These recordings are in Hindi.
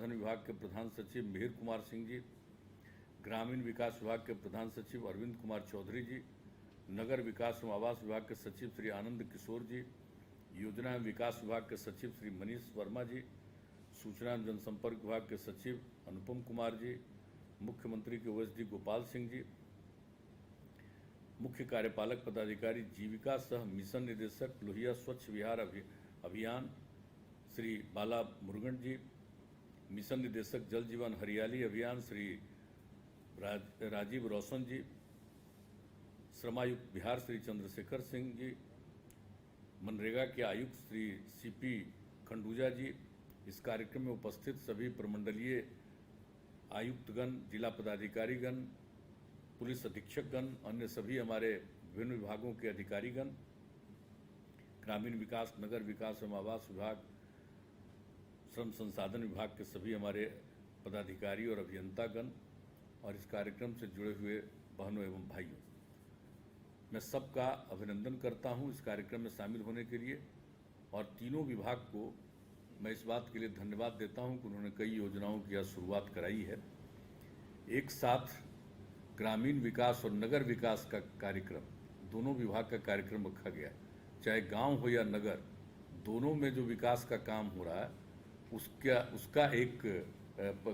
संसाधन विभाग के प्रधान सचिव मिहिर कुमार सिंह जी, ग्रामीण विकास विभाग के प्रधान सचिव अरविंद कुमार चौधरी जी, नगर विकास एवं आवास विभाग के सचिव श्री आनंद किशोर जी, योजना एवं विकास विभाग के सचिव श्री मनीष वर्मा जी, सूचना एवं जनसंपर्क विभाग के सचिव अनुपम कुमार जी, मुख्यमंत्री के ओएसडी गोपाल सिंह जी, मुख्य कार्यपालक पदाधिकारी जीविका सह मिशन निदेशक लोहिया स्वच्छ विहार अभियान श्री बाला मुरुगन जी, मिशन निदेशक जल जीवन हरियाली अभियान श्री राजीव रोशन जी, श्रमायुक्त बिहार श्री चंद्रशेखर सिंह जी, मनरेगा के आयुक्त श्री सीपी खंडूजा जी, इस कार्यक्रम में उपस्थित सभी प्रमंडलीय आयुक्तगण, जिला पदाधिकारीगण, पुलिस अधीक्षकगण, अन्य सभी हमारे विभिन्न विभागों के अधिकारीगण, ग्रामीण विकास, नगर विकास एवं आवास विभाग, श्रम संसाधन विभाग के सभी हमारे पदाधिकारी और अभियंतागण और इस कार्यक्रम से जुड़े हुए बहनों एवं भाइयों, मैं सबका अभिनंदन करता हूं इस कार्यक्रम में शामिल होने के लिए। और तीनों विभाग को मैं इस बात के लिए धन्यवाद देता हूं कि उन्होंने कई योजनाओं की यह शुरुआत कराई है। एक साथ ग्रामीण विकास और नगर विकास का कार्यक्रम, दोनों विभाग का कार्यक्रम रखा गया, चाहे गांव हो या नगर, दोनों में जो विकास का काम हो रहा है उसका एक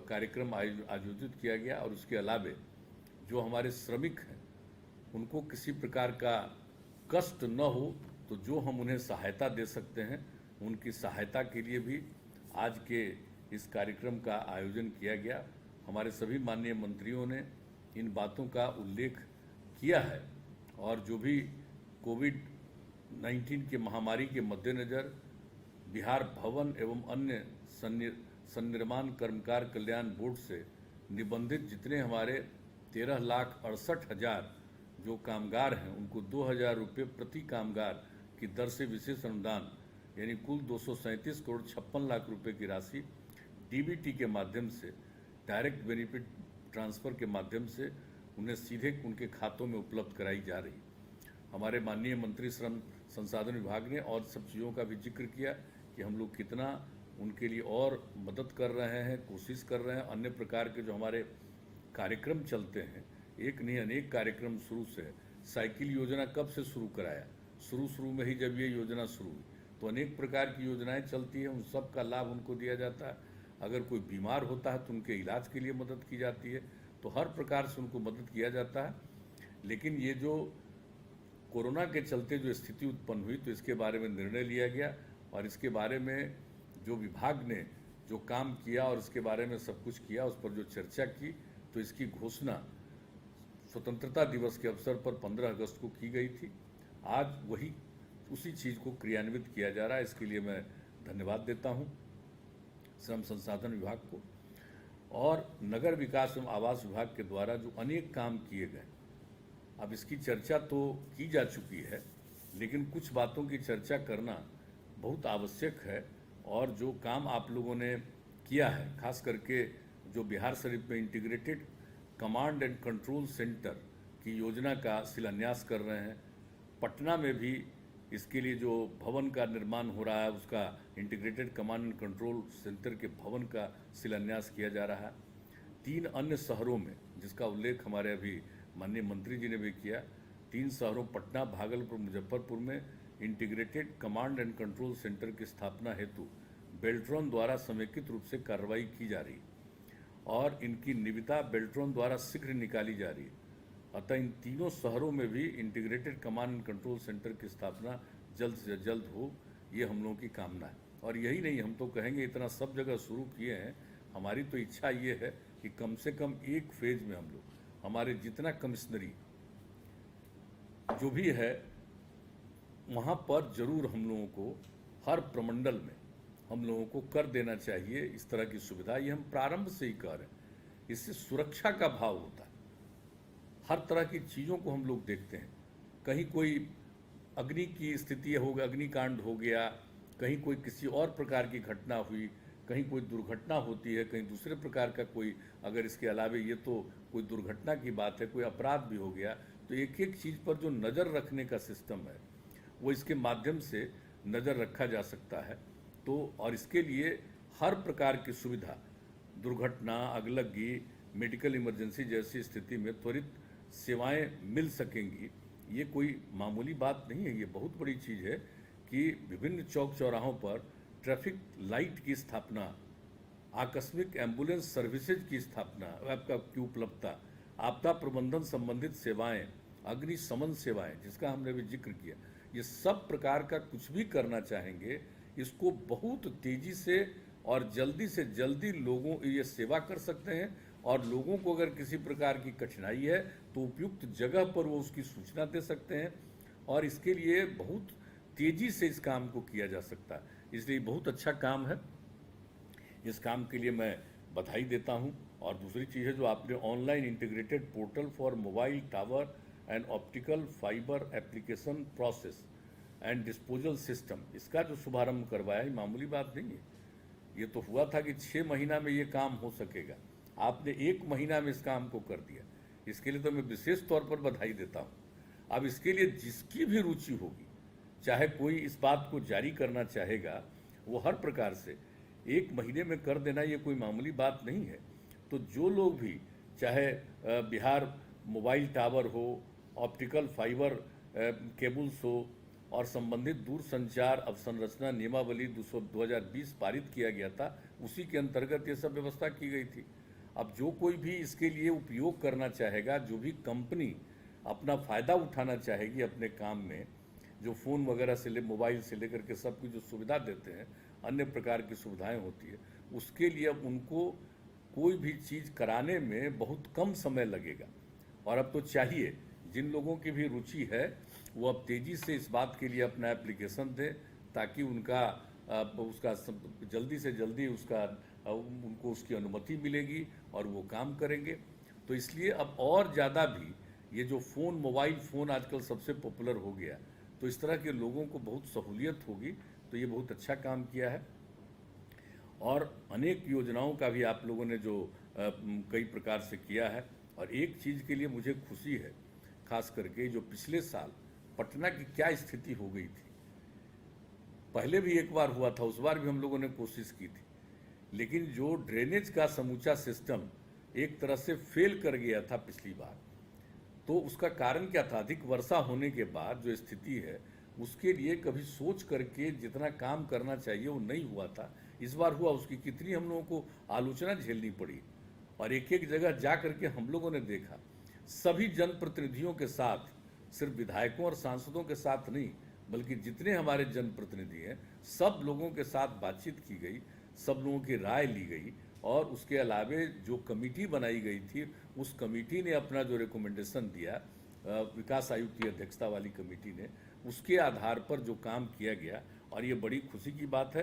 कार्यक्रम आयोजित किया गया। और उसके अलावे जो हमारे श्रमिक हैं उनको किसी प्रकार का कष्ट न हो, तो जो हम उन्हें सहायता दे सकते हैं उनकी सहायता के लिए भी आज के इस कार्यक्रम का आयोजन किया गया। हमारे सभी माननीय मंत्रियों ने इन बातों का उल्लेख किया है और जो भी कोविड-19 के महामारी के मद्देनज़र बिहार भवन एवं अन्य सन्निर्माण कर्मकार कल्याण बोर्ड से निबंधित जितने हमारे 13,68,000 जो कामगार हैं उनको 2,000 रुपये प्रति कामगार की दर से विशेष अनुदान यानी कुल 237 करोड़ 56 लाख रुपए की राशि डीबीटी के माध्यम से, डायरेक्ट बेनिफिट ट्रांसफ़र के माध्यम से उन्हें सीधे उनके खातों में उपलब्ध कराई जा रही। हमारे माननीय मंत्री श्रम संसाधन विभाग ने और सब चीज़ों का भी जिक्र किया कि हम लोग कितना उनके लिए और मदद कर रहे हैं, कोशिश कर रहे हैं। अन्य प्रकार के जो हमारे कार्यक्रम चलते हैं, एक नहीं अनेक कार्यक्रम शुरू से, साइकिल योजना कब से शुरू कराया, शुरू में ही जब ये योजना शुरू हुई तो अनेक प्रकार की योजनाएं चलती हैं, उन सब का लाभ उनको दिया जाता है। अगर कोई बीमार होता है तो उनके इलाज के लिए मदद की जाती है, तो हर प्रकार से उनको मदद किया जाता है। लेकिन ये जो कोरोना के चलते जो स्थिति उत्पन्न हुई तो इसके बारे में निर्णय लिया गया और इसके बारे में जो विभाग ने जो काम किया और इसके बारे में सब कुछ किया, उस पर जो चर्चा की, तो इसकी घोषणा स्वतंत्रता दिवस के अवसर पर 15 अगस्त को की गई थी। आज वही उसी चीज़ को क्रियान्वित किया जा रहा है। इसके लिए मैं धन्यवाद देता हूँ श्रम संसाधन विभाग को। और नगर विकास एवं आवास विभाग के द्वारा जो अनेक काम किए गए, अब इसकी चर्चा तो की जा चुकी है, लेकिन कुछ बातों की चर्चा करना बहुत आवश्यक है। और जो काम आप लोगों ने किया है, खास करके जो बिहार शरीफ में integrated command and control centre की योजना का शिलान्यास कर रहे हैं, पटना में भी इसके लिए जो भवन का निर्माण हो रहा है उसका integrated command and control centre के भवन का शिलान्यास किया जा रहा है। 3 अन्य शहरों में, जिसका उल्लेख हमारे अभी माननीय मंत्री जी ने भी किया, 3 शहरों पटना, भागलपुर, मुजफ्फरपुर में integrated command and control centre की स्थापना हेतु बेल्ट्रॉन द्वारा समेकित रूप से कार्रवाई की जा रही और इनकी निविदा बेल्ट्रॉन द्वारा शीघ्र निकाली जा रही है। अतः इन तीनों शहरों में भी integrated command and control centre की स्थापना जल्द से जल्द हो, ये हम लोगों की कामना है। और यही नहीं, हम तो कहेंगे इतना सब जगह शुरू किए हैं, हमारी तो इच्छा ये है कि कम से कम एक फेज में हम लोग हमारे जितना कमिश्नरी जो भी है वहाँ पर जरूर हम लोगों को हर प्रमंडल में हम लोगों को कर देना चाहिए इस तरह की सुविधा। ये हम प्रारंभ से ही कर रहे हैं, इससे सुरक्षा का भाव होता है। हर तरह की चीज़ों को हम लोग देखते हैं, कहीं कोई अग्नि की स्थिति हो गई, अग्निकांड हो गया, कहीं कोई किसी और प्रकार की घटना हुई, कहीं कोई दुर्घटना होती है, कहीं दूसरे प्रकार का कोई, अगर इसके अलावे ये तो कोई दुर्घटना की बात है, कोई अपराध भी हो गया, तो एक एक चीज़ पर जो नज़र रखने का सिस्टम है वो इसके माध्यम से नज़र रखा जा सकता है। तो और इसके लिए हर प्रकार की सुविधा दुर्घटना, अगलगी, मेडिकल इमरजेंसी जैसी स्थिति में त्वरित सेवाएं मिल सकेंगी। ये कोई मामूली बात नहीं है, ये बहुत बड़ी चीज़ है कि विभिन्न चौक चौराहों पर ट्रैफिक लाइट की स्थापना, आकस्मिक एम्बुलेंस सर्विसेज की स्थापना, आपका की उपलब्धता, आपदा प्रबंधन संबंधित सेवाएं, अग्निशमन सेवाएं जिसका हमने भी जिक्र किया, ये सब प्रकार का कुछ भी करना चाहेंगे इसको बहुत तेजी से और जल्दी से जल्दी लोगों ये सेवा कर सकते हैं। और लोगों को अगर किसी प्रकार की कठिनाई है तो उपयुक्त जगह पर वो उसकी सूचना दे सकते हैं और इसके लिए बहुत तेजी से इस काम को किया जा सकता है। इसलिए बहुत अच्छा काम है, इस काम के लिए मैं बधाई देता हूं। और दूसरी चीज़ है जो आपने online integrated portal for mobile tower and optical fibre application process and disposal system, इसका जो शुभारंभ करवाया है मामूली बात नहीं है। ये तो हुआ था कि 6 महीना में ये काम हो सकेगा, आपने 1 महीना में इस काम को कर दिया। इसके लिए तो मैं विशेष तौर पर बधाई देता हूँ। अब इसके लिए जिसकी भी रुचि होगी, चाहे कोई इस बात को जारी करना चाहेगा, वो हर प्रकार से 1 महीने में कर देना ये कोई मामूली बात नहीं है। तो जो लोग भी, चाहे बिहार मोबाइल टावर हो, ऑप्टिकल फाइबर केबल्स हो और संबंधित दूर संचार अवसंरचना नियमावली 2020 पारित किया गया था, उसी के अंतर्गत ये सब व्यवस्था की गई थी। अब जो कोई भी इसके लिए उपयोग करना चाहेगा, जो भी कंपनी अपना फ़ायदा उठाना चाहेगी अपने काम में, जो फ़ोन वगैरह से मोबाइल से लेकर के सब की जो सुविधा देते हैं, अन्य प्रकार की सुविधाएं होती है, उसके लिए अब उनको कोई भी चीज़ कराने में बहुत कम समय लगेगा। और अब तो चाहिए जिन लोगों की भी रुचि है वो अब तेज़ी से इस बात के लिए अपना एप्लीकेशन दें ताकि उनका उसका जल्दी से जल्दी उसका उनको उसकी अनुमति मिलेगी और वो काम करेंगे। तो इसलिए अब और ज़्यादा भी ये जो फ़ोन, मोबाइल फ़ोन आजकल सबसे पॉपुलर हो गया, तो इस तरह के लोगों को बहुत सहूलियत होगी। तो ये बहुत अच्छा काम किया है। और अनेक योजनाओं का भी आप लोगों ने जो कई प्रकार से किया है। और एक चीज़ के लिए मुझे खुशी है, खास करके जो पिछले साल पटना की क्या स्थिति हो गई थी, पहले भी एक बार हुआ था, उस बार भी हम लोगों ने कोशिश की थी, लेकिन जो ड्रेनेज का समूचा सिस्टम एक तरह से फेल कर गया था पिछली बार। तो उसका कारण क्या था? अधिक वर्षा होने के बाद जो स्थिति है उसके लिए कभी सोच करके जितना काम करना चाहिए वो नहीं हुआ था। इस बार हुआ, उसकी कितनी हम लोगों को आलोचना झेलनी पड़ी। और एक एक जगह जा करके हम लोगों ने देखा, सभी जनप्रतिनिधियों के साथ, सिर्फ विधायकों और सांसदों के साथ नहीं, बल्कि जितने हमारे जनप्रतिनिधि हैं सब लोगों के साथ बातचीत की गई, सब लोगों की राय ली गई। और उसके अलावे जो कमेटी बनाई गई थी, उस कमेटी ने अपना जो रिकमेंडेशन दिया, विकास आयुक्त की अध्यक्षता वाली कमेटी ने, उसके आधार पर जो काम किया गया। और ये बड़ी खुशी की बात है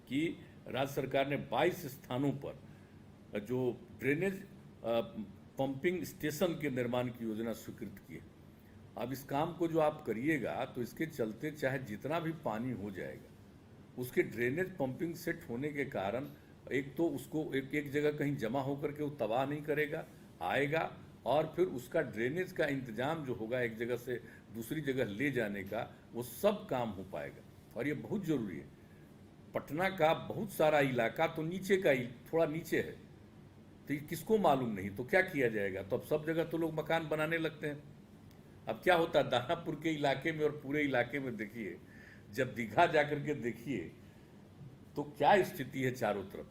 कि राज्य सरकार ने 22 स्थानों पर जो ड्रेनेज पंपिंग स्टेशन के निर्माण की योजना स्वीकृत की है। अब इस काम को जो आप करिएगा तो इसके चलते चाहे जितना भी पानी हो जाएगा, उसके ड्रेनेज पंपिंग सेट होने के कारण एक तो उसको एक जगह कहीं जमा होकर के वो तबाह नहीं करेगा, आएगा, और फिर उसका ड्रेनेज का इंतजाम जो होगा एक जगह से दूसरी जगह ले जाने का, वो सब काम हो पाएगा। और ये बहुत ज़रूरी है। पटना का बहुत सारा इलाका तो नीचे का ही, थोड़ा नीचे है, तो ये किसको मालूम नहीं, तो क्या किया जाएगा? तो अब सब जगह तो लोग मकान बनाने लगते हैं। अब क्या होता है दानापुर के इलाके में और पूरे इलाके में, देखिए जब दीघा जाकर के देखिए तो क्या स्थिति है, चारों तरफ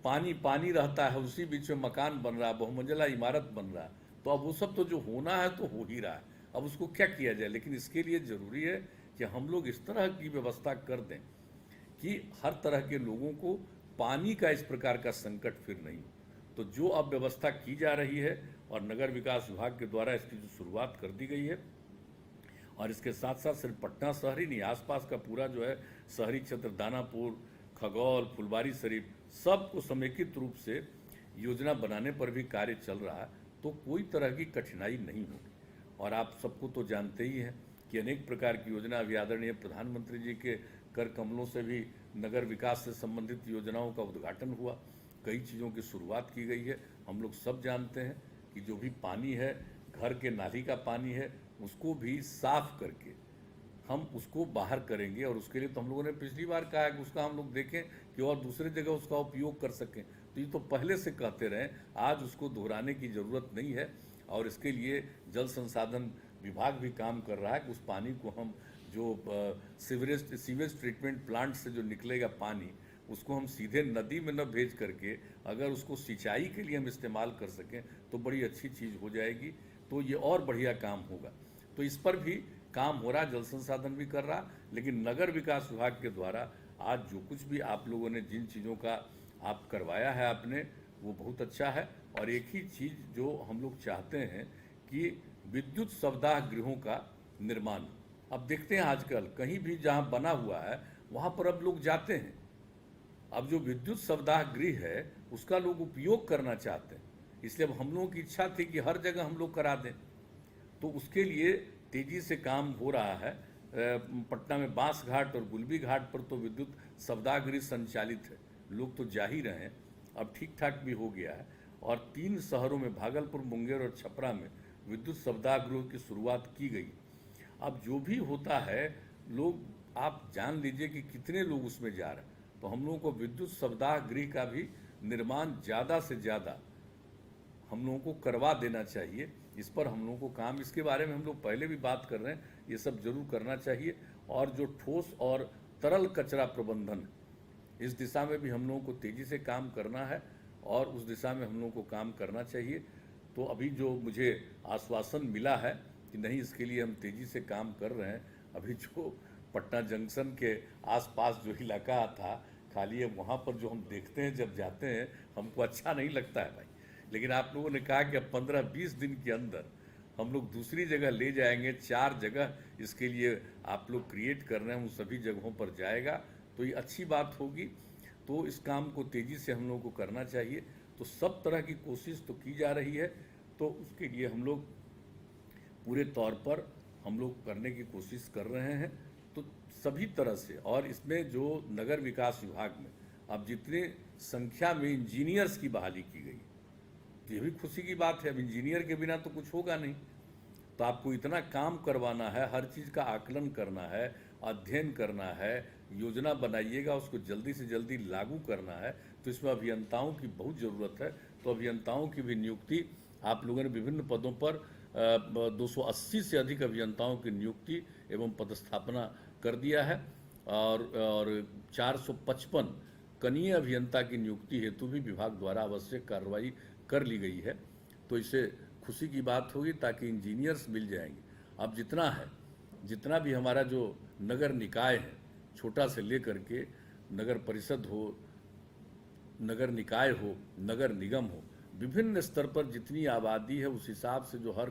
पानी पानी रहता है, उसी बीच में मकान बन रहा है, बहुमंजिला इमारत बन रहा है। तो अब वो सब तो जो होना है तो हो ही रहा है, अब उसको क्या किया जाए? लेकिन इसके लिए ज़रूरी है कि हम लोग इस तरह की व्यवस्था कर दें कि हर तरह के लोगों को पानी का इस प्रकार का संकट फिर नहीं हो। तो जो अब व्यवस्था की जा रही है और नगर विकास विभाग के द्वारा इसकी जो शुरुआत कर दी गई है, और इसके साथ साथ सिर्फ पटना शहर ही नहीं, आसपास का पूरा जो है शहरी क्षेत्र, दानापुर, खगौल, फुलवारी शरीफ, सबको समेकित रूप से योजना बनाने पर भी कार्य चल रहा है। तो कोई तरह की कठिनाई नहीं होगी। और आप सबको तो जानते ही हैं कि अनेक प्रकार की योजना, अभी आदरणीय प्रधानमंत्री जी के कर कमलों से भी नगर विकास से संबंधित योजनाओं का उद्घाटन हुआ, कई चीज़ों की शुरुआत की गई है। हम लोग सब जानते हैं कि जो भी पानी है, घर के नाली का पानी है, उसको भी साफ करके हम उसको बाहर करेंगे। और उसके लिए तो हम लोगों ने पिछली बार कहा कि उसका हम लोग देखें कि और दूसरे जगह उसका उपयोग कर सकें। तो ये तो पहले से कहते रहे, आज उसको दोहराने की ज़रूरत नहीं है। और इसके लिए जल संसाधन विभाग भी काम कर रहा है कि उस पानी को हम जो सीवेज ट्रीटमेंट प्लांट से जो निकलेगा पानी, उसको हम सीधे नदी में न भेज करके अगर उसको सिंचाई के लिए हम इस्तेमाल कर सकें तो बड़ी अच्छी चीज़ हो जाएगी, तो ये और बढ़िया काम होगा। तो इस पर भी काम हो रहा, जल संसाधन भी कर रहा। लेकिन नगर विकास विभाग के द्वारा आज जो कुछ भी आप लोगों ने जिन चीज़ों का आप करवाया है आपने, वो बहुत अच्छा है। और एक ही चीज़ जो हम लोग चाहते हैं कि विद्युत शवदाह गृहों का निर्माण। अब देखते हैं आजकल कहीं भी जहाँ बना हुआ है वहाँ पर अब लोग जाते हैं। अब जो विद्युत शवदाह गृह है उसका लोग उपयोग करना चाहते हैं, इसलिए अब हम लोगों की इच्छा थी कि हर जगह हम लोग करा दें। तो उसके लिए तेज़ी से काम हो रहा है। पटना में बांस घाट और गुलबी घाट पर तो विद्युत शवदाह गृह संचालित है, लोग तो जा ही रहे हैं, अब ठीक ठाक भी हो गया है। और 3 शहरों में भागलपुर, मुंगेर और छपरा में विद्युत शवदाह गृह की शुरुआत की गई। अब जो भी होता है, लोग आप जान लीजिए कि कितने लोग उसमें जा रहे हैं। तो हम लोगों को विद्युत शवदाह गृह का भी निर्माण ज़्यादा से ज़्यादा हम लोगों को करवा देना चाहिए। इस पर हम लोगों को काम, इसके बारे में हम लोग पहले भी बात कर रहे हैं, ये सब जरूर करना चाहिए। और जो ठोस और तरल कचरा प्रबंधन, इस दिशा में भी हम लोगों को तेज़ी से काम करना है और उस दिशा में हम लोगों को काम करना चाहिए। तो अभी जो मुझे आश्वासन मिला है कि नहीं, इसके लिए हम तेज़ी से काम कर रहे हैं। अभी जो पटना जंक्शन के आसपास जो इलाका था खाली है, वहाँ पर जो हम देखते हैं जब जाते हैं हमको अच्छा नहीं लगता है भाई। लेकिन आप लोगों ने कहा कि अब 15-20 दिन के अंदर हम लोग दूसरी जगह ले जाएंगे। 4 जगह इसके लिए आप लोग क्रिएट कर रहे हैं, उन सभी जगहों पर जाएगा, तो ये अच्छी बात होगी। तो इस काम को तेज़ी से हम लोगों को करना चाहिए। तो सब तरह की कोशिश तो की जा रही है, तो उसके लिए हम लोग पूरे तौर पर हम लोग करने की कोशिश कर रहे हैं। तो सभी तरह से, और इसमें जो नगर विकास विभाग में अब जितने संख्या में इंजीनियर्स की बहाली की गई, तो ये भी खुशी की बात है। अब इंजीनियर के बिना तो कुछ होगा नहीं। तो आपको इतना काम करवाना है, हर चीज़ का आकलन करना है, अध्ययन करना है, योजना बनाइएगा, उसको जल्दी से जल्दी लागू करना है। तो इसमें अभियंताओं की बहुत ज़रूरत है। तो अभियंताओं की भी नियुक्ति आप लोगों ने विभिन्न पदों पर 280 से अधिक अभियंताओं की नियुक्ति एवं पदस्थापना कर दिया है। और 455 कनीय अभियंता की नियुक्ति हेतु भी विभाग द्वारा आवश्यक कार्रवाई कर ली गई है। तो इससे खुशी की बात होगी, ताकि इंजीनियर्स मिल जाएंगे। अब जितना है, जितना भी हमारा जो नगर निकाय है, छोटा से लेकर के नगर परिषद हो, नगर निकाय हो, नगर निगम हो, विभिन्न स्तर पर जितनी आबादी है उस हिसाब से जो हर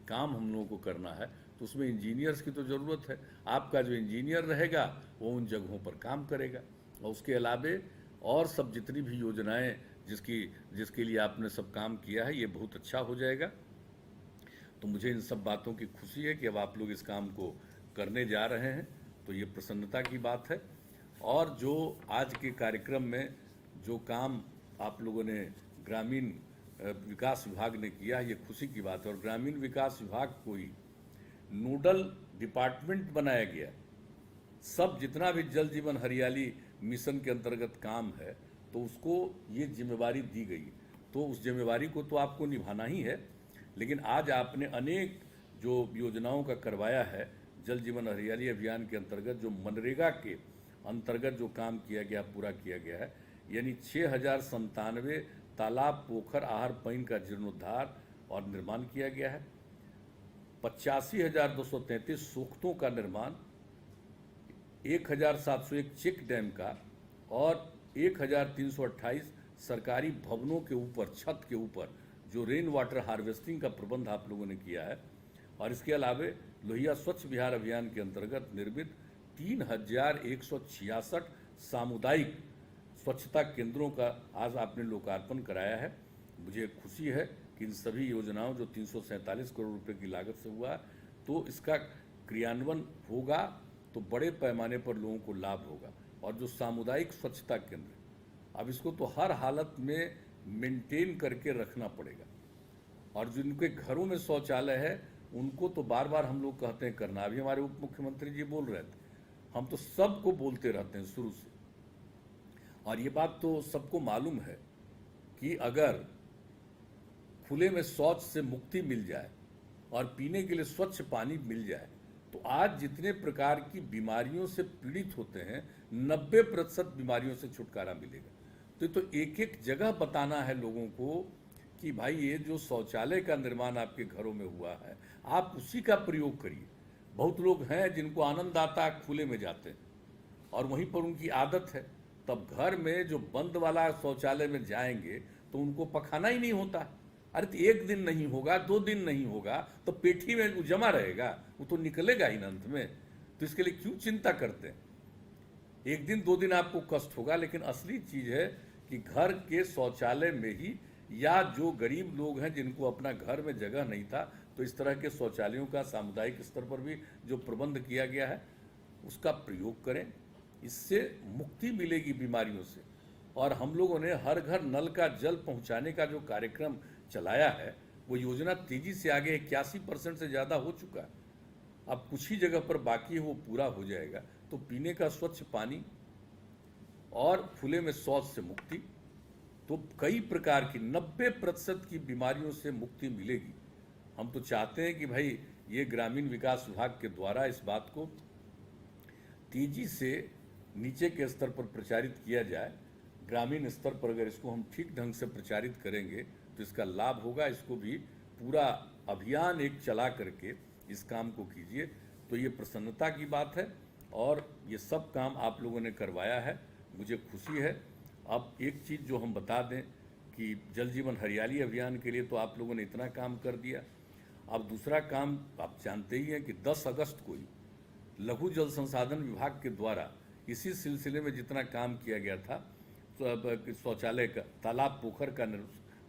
काम हम लोगों को करना है, तो उसमें इंजीनियर्स की तो ज़रूरत है। आपका जो इंजीनियर रहेगा वो उन जगहों पर काम करेगा। और उसके अलावे और सब जितनी भी योजनाएं जिसके लिए आपने सब काम किया है, ये बहुत अच्छा हो जाएगा। तो मुझे इन सब बातों की खुशी है कि अब आप लोग इस काम को करने जा रहे हैं, तो ये प्रसन्नता की बात है। और जो आज के कार्यक्रम में जो काम आप लोगों ने ग्रामीण विकास विभाग ने किया, ये खुशी की बात है। और ग्रामीण विकास विभाग को ही नोडल डिपार्टमेंट बनाया गया। सब जितना भी जल जीवन हरियाली मिशन के अंतर्गत काम है, तो उसको ये जिम्मेवारी दी गई। तो उस जिम्मेवारी को तो आपको निभाना ही है। लेकिन आज आपने अनेक जो योजनाओं का करवाया है, जल जीवन हरियाली अभियान के अंतर्गत जो मनरेगा के अंतर्गत जो काम किया गया, पूरा किया गया है। यानी 6097 तालाब, पोखर, आहर पईन का जीर्णोद्धार और निर्माण किया गया है। 85,233 सोख्तों का निर्माण, 1,701 चेक डैम का, और 1,328 सरकारी भवनों के ऊपर, छत के ऊपर जो रेन वाटर हार्वेस्टिंग का प्रबंध आप लोगों ने किया है। और इसके अलावे लोहिया स्वच्छ बिहार अभियान के अंतर्गत निर्मित 3,166 सामुदायिक स्वच्छता केंद्रों का आज आपने लोकार्पण कराया है। मुझे खुशी है कि इन सभी योजनाओं जो 347 करोड़ रुपए की लागत से हुआ, तो इसका क्रियान्वयन होगा तो बड़े पैमाने पर लोगों को लाभ होगा। और जो सामुदायिक स्वच्छता केंद्र, अब इसको तो हर हालत में मेंटेन करके रखना पड़ेगा। और जिनके घरों में शौचालय है उनको तो बार बार हम लोग कहते हैं करना। अभी हमारे उप मुख्यमंत्री जी बोल रहे थे, हम तो सबको बोलते रहते हैं शुरू से, और ये बात तो सबको मालूम है कि अगर खुले में शौच से मुक्ति मिल जाए और पीने के लिए स्वच्छ पानी मिल जाए तो आज जितने प्रकार की बीमारियों से पीड़ित होते हैं 90% बीमारियों से छुटकारा मिलेगा। तो एक एक जगह बताना है लोगों को कि भाई ये जो शौचालय का निर्माण आपके घरों में हुआ है आप उसी का प्रयोग करिए। बहुत लोग हैं जिनको आनंद आता है खुले में जाते हैं और वहीं पर उनकी आदत है, तब घर में जो बंद वाला शौचालय में जाएंगे तो उनको पखाना ही नहीं होता। अरे तो एक दिन नहीं होगा, 2 दिन नहीं होगा तो पेठी में वो जमा रहेगा, वो तो निकलेगा ही अंत में। तो इसके लिए क्यों चिंता करते हैं? एक दिन 2 दिन आपको कष्ट होगा, लेकिन असली चीज है कि घर के शौचालय में ही, या जो गरीब लोग हैं जिनको अपना घर में जगह नहीं था तो इस तरह के शौचालयों का सामुदायिक स्तर पर भी जो प्रबंध किया गया है उसका प्रयोग करें। इससे मुक्ति मिलेगी बीमारियों से। और हम लोगों ने हर घर नल का जल पहुंचाने का जो कार्यक्रम चलाया है वो योजना तेजी से आगे 81% से ज़्यादा हो चुका है। अब कुछ ही जगह पर बाकी है, वो पूरा हो जाएगा। तो पीने का स्वच्छ पानी और खुले में शौच से मुक्ति, तो कई प्रकार की 90% की बीमारियों से मुक्ति मिलेगी। हम तो चाहते हैं कि भाई ये ग्रामीण विकास विभाग के द्वारा इस बात को तेजी से नीचे के स्तर पर प्रचारित किया जाए। ग्रामीण स्तर पर अगर इसको हम ठीक ढंग से प्रचारित करेंगे तो इसका लाभ होगा। इसको भी पूरा अभियान एक चला करके इस काम को कीजिए, तो ये प्रसन्नता की बात है। और ये सब काम आप लोगों ने करवाया है, मुझे खुशी है। अब एक चीज़ जो हम बता दें कि जल जीवन हरियाली अभियान के लिए तो आप लोगों ने इतना काम कर दिया। अब दूसरा काम आप जानते ही हैं कि 10 अगस्त को ही लघु जल संसाधन विभाग के द्वारा इसी सिलसिले में जितना काम किया गया था, शौचालय का, तालाब पोखर का,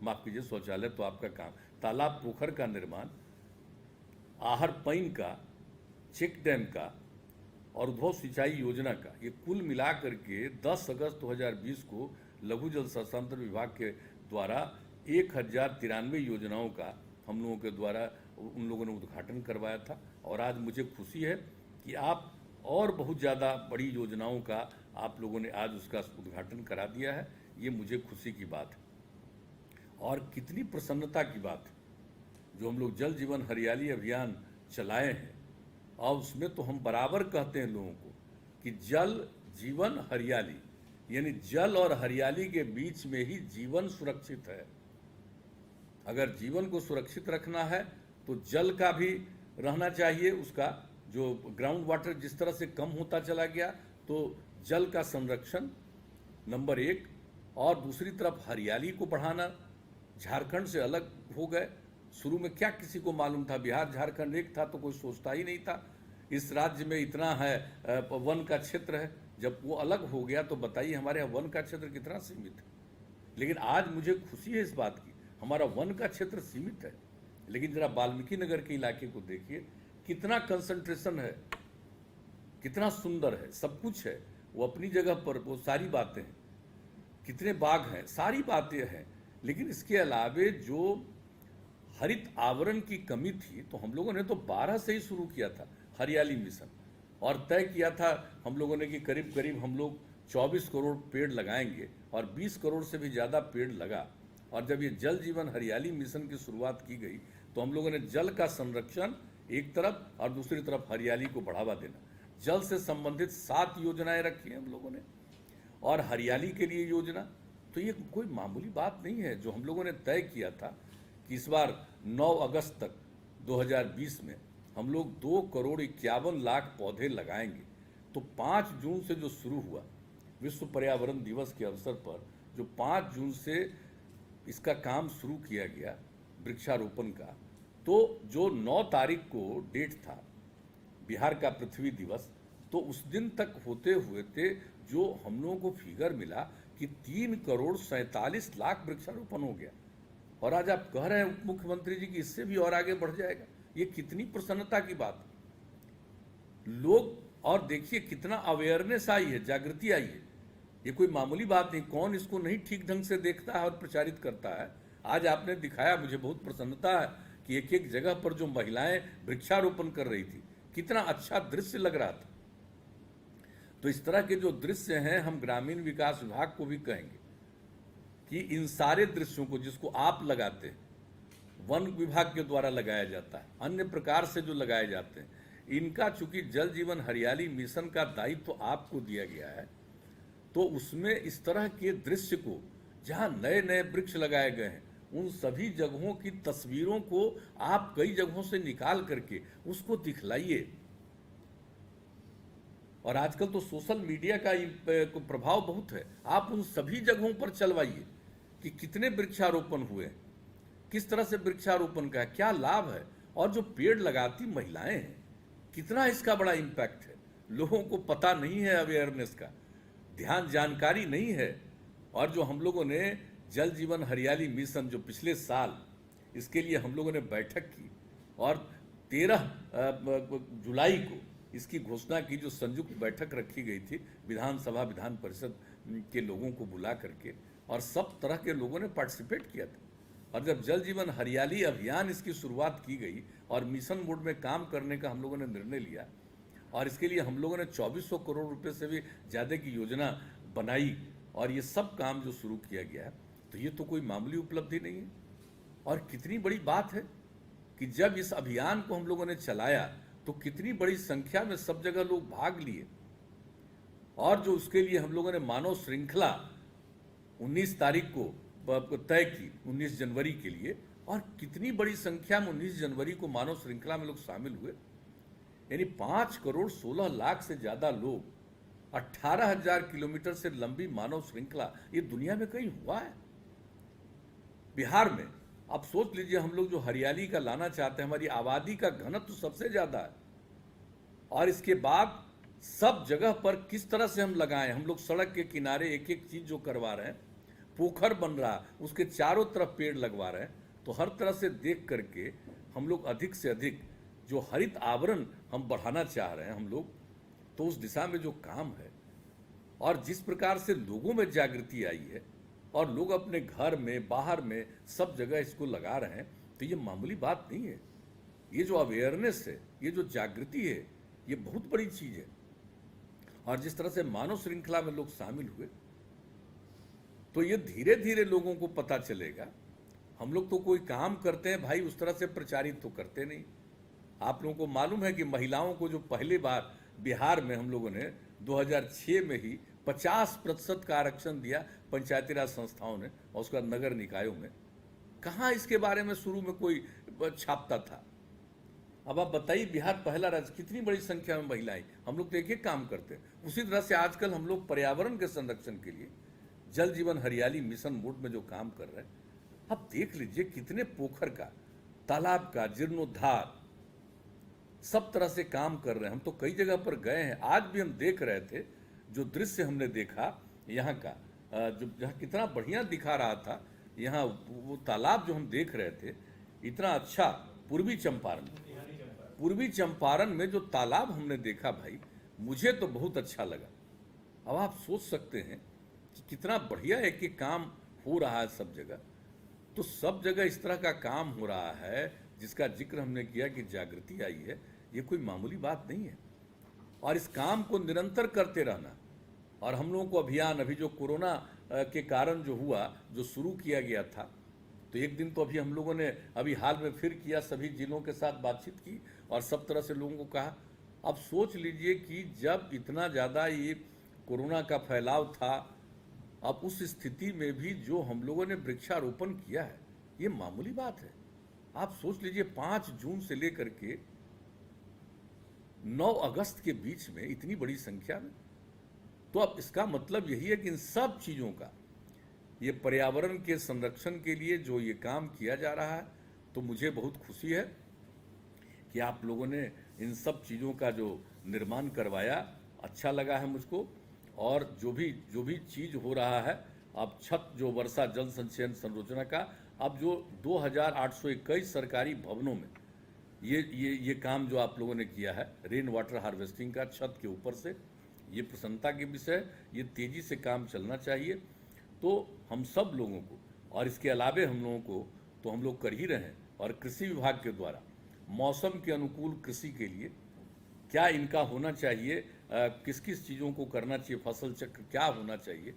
माफ कीजिए शौचालय तो आपका काम, तालाब पोखर का निर्माण, आहर पैन का, चेक डैम का और उद्भव सिंचाई योजना का, ये कुल मिला करके 10 अगस्त 2020 को लघु जल संसाधन विभाग के द्वारा 1093 योजनाओं का हम लोगों के द्वारा उन लोगों ने उद्घाटन करवाया था। और आज मुझे खुशी है कि आप और बहुत ज़्यादा बड़ी योजनाओं का आप लोगों ने आज उसका उद्घाटन करा दिया है। ये मुझे खुशी की बात है और कितनी प्रसन्नता की बात है जो हम लोग जल जीवन हरियाली अभियान चलाए हैं। और उसमें तो हम बराबर कहते हैं लोगों को कि जल जीवन हरियाली, यानी जल और हरियाली के बीच में ही जीवन सुरक्षित है। अगर जीवन को सुरक्षित रखना है तो जल का भी रहना चाहिए, उसका जो ग्राउंड वाटर जिस तरह से कम होता चला गया, तो जल का संरक्षण नंबर 1, और दूसरी तरफ हरियाली को बढ़ाना। झारखंड से अलग हो गए, शुरू में क्या किसी को मालूम था, बिहार झारखंड एक था तो कोई सोचता ही नहीं था। इस राज्य में इतना है वन का क्षेत्र है, जब वो अलग हो गया तो बताइए हमारे यहाँ वन का क्षेत्र कितना सीमित है। लेकिन आज मुझे खुशी है इस बात की, हमारा वन का क्षेत्र सीमित है, लेकिन जरा वाल्मीकि नगर के इलाके को देखिए, कितना कंसंट्रेशन है, कितना सुंदर है, सब कुछ है वो अपनी जगह पर, वो सारी बातें हैं, कितने बाग हैं, सारी बातें हैं। लेकिन इसके अलावे जो हरित आवरण की कमी थी, तो हम लोगों ने तो 12 से ही शुरू किया था हरियाली मिशन, और तय किया था हम लोगों ने कि करीब करीब हम लोग 24 करोड़ पेड़ लगाएंगे, और 20 करोड़ से भी ज़्यादा पेड़ लगा। और जब ये जल जीवन हरियाली मिशन की शुरुआत की गई तो हम लोगों ने जल का संरक्षण एक तरफ और दूसरी तरफ हरियाली को बढ़ावा देना, जल से संबंधित 7 योजनाएं रखी हैं हम लोगों ने, और हरियाली के लिए योजना। तो ये कोई मामूली बात नहीं है जो हम लोगों ने तय किया था कि इस बार 9 अगस्त तक 2020 में हम लोग 2 करोड़ 51 लाख पौधे लगाएंगे। तो 5 जून से जो शुरू हुआ विश्व पर्यावरण दिवस के अवसर पर, जो 5 जून से इसका काम शुरू किया गया वृक्षारोपण का, तो जो 9 तारीख को डेट था बिहार का पृथ्वी दिवस, तो उस दिन तक होते हुए थे जो हम लोगों को फिगर मिला कि 3 करोड़ 47 लाख वृक्षारोपण हो गया। और आज आप कह रहे हैं उप मुख्यमंत्री जी कि इससे भी और आगे बढ़ जाएगा। ये कितनी प्रसन्नता की बात है। लोग, और देखिए कितना अवेयरनेस आई है, जागृति आई है। ये कोई मामूली बात नहीं, कौन इसको नहीं ठीक ढंग से देखता है और प्रचारित करता है। आज आपने दिखाया, मुझे बहुत प्रसन्नता है कि एक एक जगह पर जो महिलाएं वृक्षारोपण कर रही थी, कितना अच्छा दृश्य लग रहा था। तो इस तरह के जो दृश्य हैं, हम ग्रामीण विकास विभाग को भी कहेंगे कि इन सारे दृश्यों को जिसको आप लगाते हैं, वन विभाग के द्वारा लगाया जाता है, अन्य प्रकार से जो लगाए जाते हैं, इनका चूंकि जल जीवन हरियाली मिशन का दायित्व तो आपको दिया गया है, तो उसमें इस तरह के दृश्य को जहां नए नए वृक्ष लगाए गए हैं, उन सभी जगहों की तस्वीरों को आप कई जगहों से निकाल करके उसको दिखलाइए। और आजकल तो सोशल मीडिया का प्रभाव बहुत है, आप उन सभी जगहों पर चलवाइए कि कितने वृक्षारोपण हुए, किस तरह से वृक्षारोपण का है, क्या लाभ है, और जो पेड़ लगाती महिलाएं हैं कितना इसका बड़ा इम्पैक्ट है। लोगों को पता नहीं है, अवेयरनेस का ध्यान जानकारी नहीं है। और जो हम लोगों ने जल जीवन हरियाली मिशन जो पिछले साल इसके लिए हम लोगों ने बैठक की और 13 जुलाई को इसकी घोषणा की, जो संयुक्त बैठक रखी गई थी विधानसभा विधान परिषद के लोगों को बुला करके, और सब तरह के लोगों ने पार्टिसिपेट किया था। और जब जल जीवन हरियाली अभियान इसकी शुरुआत की गई और मिशन मोड में काम करने का हम लोगों ने निर्णय लिया, और इसके लिए हम लोगों ने 2400 करोड़ रुपए से भी ज़्यादा की योजना बनाई और ये सब काम जो शुरू किया गया है, तो ये तो कोई मामूली उपलब्धि नहीं है। और कितनी बड़ी बात है कि जब इस अभियान को हम लोगों ने चलाया तो कितनी बड़ी संख्या में सब जगह लोग भाग लिए, और जो उसके लिए हम लोगों ने मानव श्रृंखला 19 तारीख को तय की, 19 जनवरी के लिए, और कितनी बड़ी संख्या में 19 जनवरी को मानव श्रृंखला में लोग शामिल हुए। यानी 5 करोड़ 16 लाख से ज्यादा लोग, 18,000 किलोमीटर से लंबी मानव श्रृंखला, ये दुनिया में कहीं हुआ है? बिहार में आप सोच लीजिए, हम लोग जो हरियाली का लाना चाहते हैं, हमारी आबादी का घनत्व सबसे ज्यादा है, और इसके बाद सब जगह पर किस तरह से हम लगाएं। हम लोग सड़क के किनारे एक एक चीज जो करवा रहे हैं, पोखर बन रहा, उसके चारों तरफ पेड़ लगवा रहे हैं, तो हर तरह से देख करके हम लोग अधिक से अधिक जो हरित आवरण हम बढ़ाना चाह रहे हैं हम लोग, तो उस दिशा में जो काम है और जिस प्रकार से लोगों में जागृति आई है और लोग अपने घर में बाहर में सब जगह इसको लगा रहे हैं, तो ये मामूली बात नहीं है। ये जो अवेयरनेस है, ये जो जागृति है, ये बहुत बड़ी चीज है। और जिस तरह से मानव श्रृंखला में लोग शामिल हुए, तो ये धीरे धीरे लोगों को पता चलेगा। हम लोग तो कोई काम करते हैं भाई, उस तरह से प्रचारित तो करते नहीं। आप लोगों को मालूम है कि महिलाओं को जो पहली बार बिहार में हम लोगों ने 2006 में ही 50% का आरक्षण दिया पंचायती राज संस्थाओं ने और उसका नगर निकायों में, कहाँ इसके बारे में शुरू में कोई छापता था? अब आप बताइए, बिहार पहला राज्य, कितनी बड़ी संख्या में महिलाएं, हम लोग तो एक एक काम करते हैं। उसी तरह से आजकल हम लोग पर्यावरण के संरक्षण के लिए जल जीवन हरियाली मिशन मोड में जो काम कर रहे हैं, आप देख लीजिए कितने पोखर का, तालाब का जीर्णोद्धार, सब तरह से काम कर रहे हैं। हम तो कई जगह पर गए हैं, आज भी हम देख रहे थे जो दृश्य हमने देखा यहाँ का, जो जहाँ कितना बढ़िया दिखा रहा था, यहाँ वो तालाब जो हम देख रहे थे, इतना अच्छा। पूर्वी चंपारण में जो तालाब हमने देखा भाई, मुझे तो बहुत अच्छा लगा। अब आप सोच सकते हैं कि कितना बढ़िया है कि काम हो रहा है सब जगह। तो सब जगह इस तरह का काम हो रहा है जिसका जिक्र हमने किया कि जागृति आई है, ये कोई मामूली बात नहीं है। और इस काम को निरंतर करते रहना, और हम लोगों को अभियान, अभी जो कोरोना के कारण जो हुआ, जो शुरू किया गया था, तो एक दिन तो अभी हम लोगों ने अभी हाल में फिर किया, सभी जिलों के साथ बातचीत की और सब तरह से लोगों को कहा। अब सोच लीजिए कि जब इतना ज़्यादा ये कोरोना का फैलाव था, अब उस स्थिति में भी जो हम लोगों ने वृक्षारोपण किया है, ये मामूली बात है। आप सोच लीजिए 5 जून से लेकर के 9 अगस्त के बीच में इतनी बड़ी संख्या में। तो अब इसका मतलब यही है कि इन सब चीज़ों का, ये पर्यावरण के संरक्षण के लिए जो ये काम किया जा रहा है, तो मुझे बहुत खुशी है कि आप लोगों ने इन सब चीज़ों का जो निर्माण करवाया, अच्छा लगा है मुझको। और जो भी चीज़ हो रहा है, अब छत जो वर्षा जल संचयन संरचना का, अब जो 2821 सरकारी भवनों में ये काम जो आप लोगों ने किया है, रेन वाटर हार्वेस्टिंग का छत के ऊपर से, ये प्रसन्नता के विषय, ये तेज़ी से काम चलना चाहिए। तो हम सब लोगों को, और इसके अलावे हम लोगों को तो हम लोग कर ही रहे हैं। और कृषि विभाग के द्वारा मौसम के अनुकूल कृषि के लिए क्या इनका होना चाहिए, किस किस चीज़ों को करना चाहिए, फसल चक्र क्या होना चाहिए,